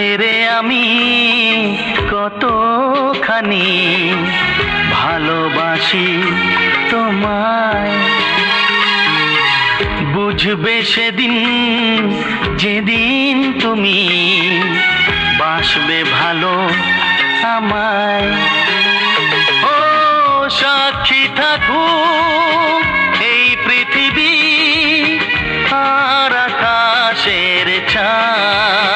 হায় রে আমি কতখানি ভালোবাসি তোমায়, বুঝবে সেদিন যেদিন তুমি বাসবে ভালো আমায়। ও সাক্ষী থাকুক এই পৃথিবী আর আকাশের ছায়া,